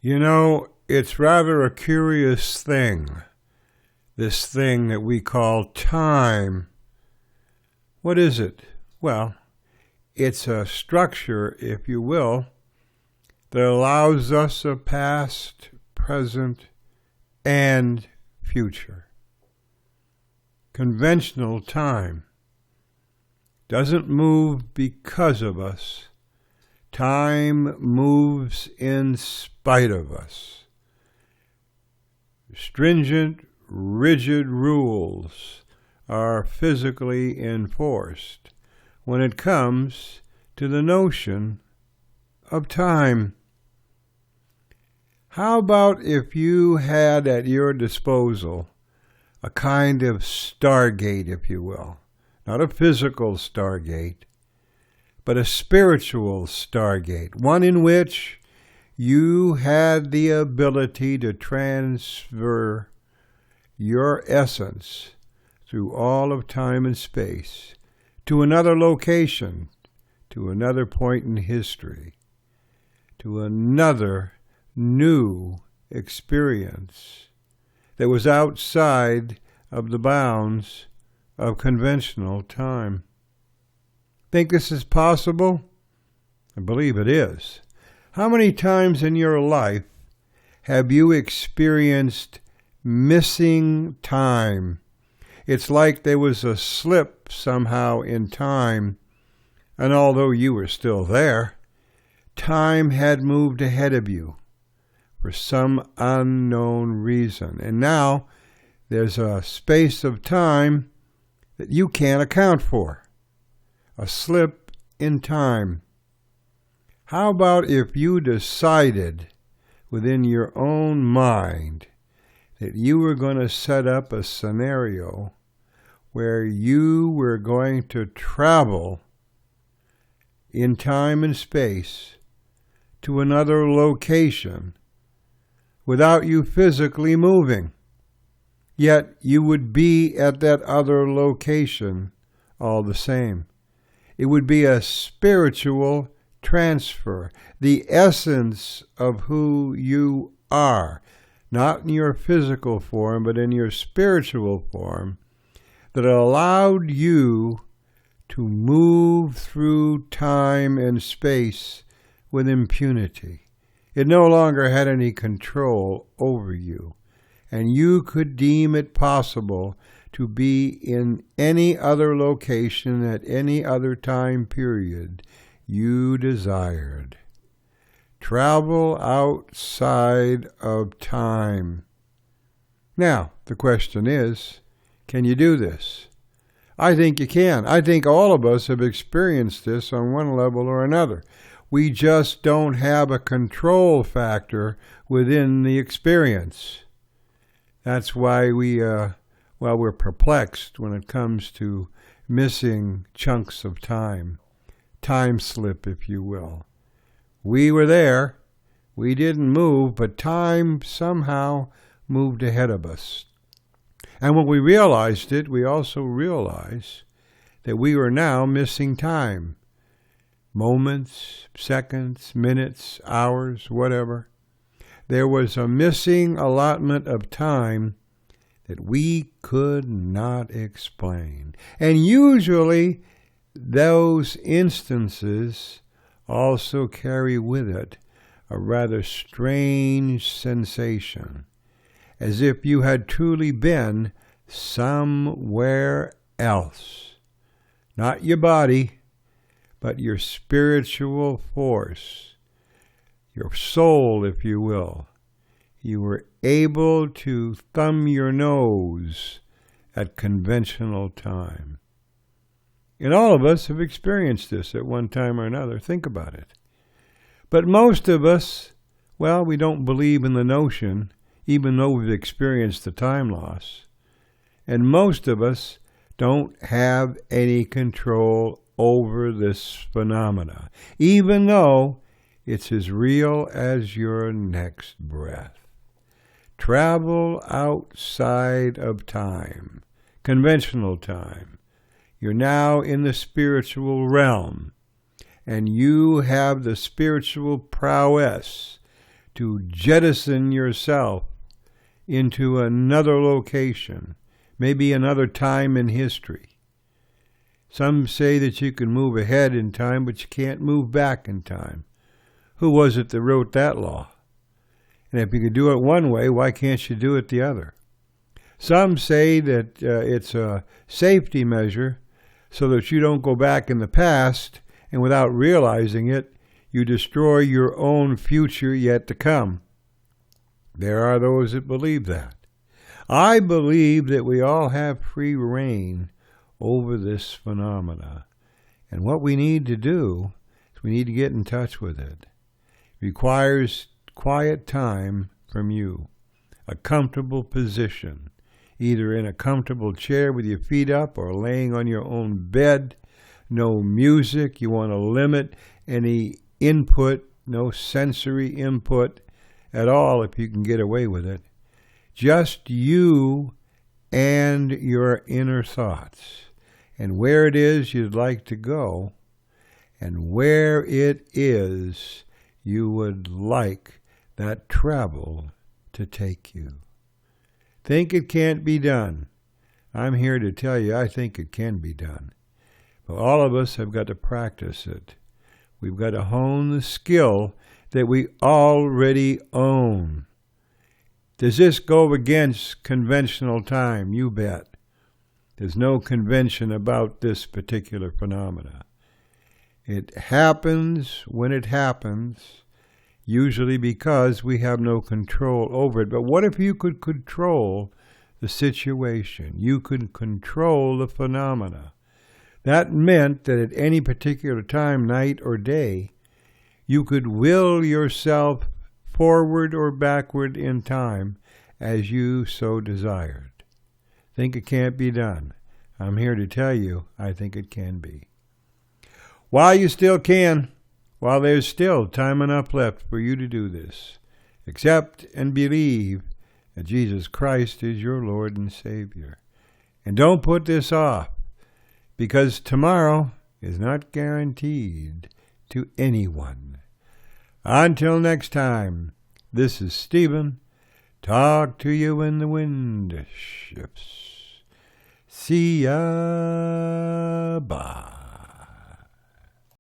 You know, it's rather a curious thing, this thing that we call time. What is it? Well, it's a structure, if you will, that allows us a past, present, and future. Conventional time doesn't move because of us. Time moves in spite of us. Stringent, rigid rules are physically enforced when it comes to the notion of time. How about if you had at your disposal a kind of stargate, if you will, not a physical stargate, but a spiritual stargate, one in which you had the ability to transfer your essence through all of time and space to another location, to another point in history, to another new experience that was outside of the bounds of conventional time. Think this is possible? I believe it is. How many times in your life have you experienced missing time? It's like there was a slip somehow in time, and although you were still there, time had moved ahead of you for some unknown reason. And now there's a space of time that you can't account for. A slip in time. How about if you decided within your own mind that you were going to set up a scenario where you were going to travel in time and space to another location without you physically moving, yet you would be at that other location all the same. It would be a spiritual transfer, the essence of who you are, not in your physical form, but in your spiritual form, that allowed you to move through time and space with impunity. It no longer had any control over you, and you could deem it possible to be in any other location at any other time period you desired. Travel outside of time. Now, the question is, can you do this? I think you can. I think all of us have experienced this on one level or another. We just don't have a control factor within the experience. That's why we're perplexed when it comes to missing chunks of time. Time slip, if you will. We were there. We didn't move, but time somehow moved ahead of us. And when we realized it, we also realized that we were now missing time. Moments, seconds, minutes, hours, whatever. There was a missing allotment of time that we could not explain. And usually those instances also carry with it a rather strange sensation, as if you had truly been somewhere else. Not your body, but your spiritual force, your soul, if you will. You were able to thumb your nose at conventional time. And all of us have experienced this at one time or another. Think about it. But most of us, well, we don't believe in the notion, even though we've experienced the time loss. And most of us don't have any control over this phenomena, even though it's as real as your next breath. Travel outside of time, conventional time. You're now in the spiritual realm, and you have the spiritual prowess to jettison yourself into another location, maybe another time in history. Some say that you can move ahead in time, but you can't move back in time. Who was it that wrote that law? And if you can do it one way, why can't you do it the other? Some say that it's a safety measure so that you don't go back in the past and without realizing it, you destroy your own future yet to come. There are those that believe that. I believe that we all have free reign over this phenomena. And what we need to do is we need to get in touch with it. It requires quiet time from you, a comfortable position, either in a comfortable chair with your feet up or laying on your own bed, no music. You want to limit any input, no sensory input at all if you can get away with it. Just you and your inner thoughts and where it is you'd like to go and where it is you would like that travel to take you. Think it can't be done. I'm here to tell you I think it can be done. But all of us have got to practice it. We've got to hone the skill that we already own. Does this go against conventional time? You bet. There's no convention about this particular phenomena. It happens when it happens, usually because we have no control over it. But what if you could control the situation? You could control the phenomena. That meant that at any particular time, night or day, you could will yourself forward or backward in time as you so desired. Think it can't be done? I'm here to tell you, I think it can be. While you still can, while there's still time enough left for you to do this, accept and believe that Jesus Christ is your Lord and Savior. And don't put this off, because tomorrow is not guaranteed to anyone. Until next time, this is Stephen. Talk to you when the wind shifts. See ya. Bye.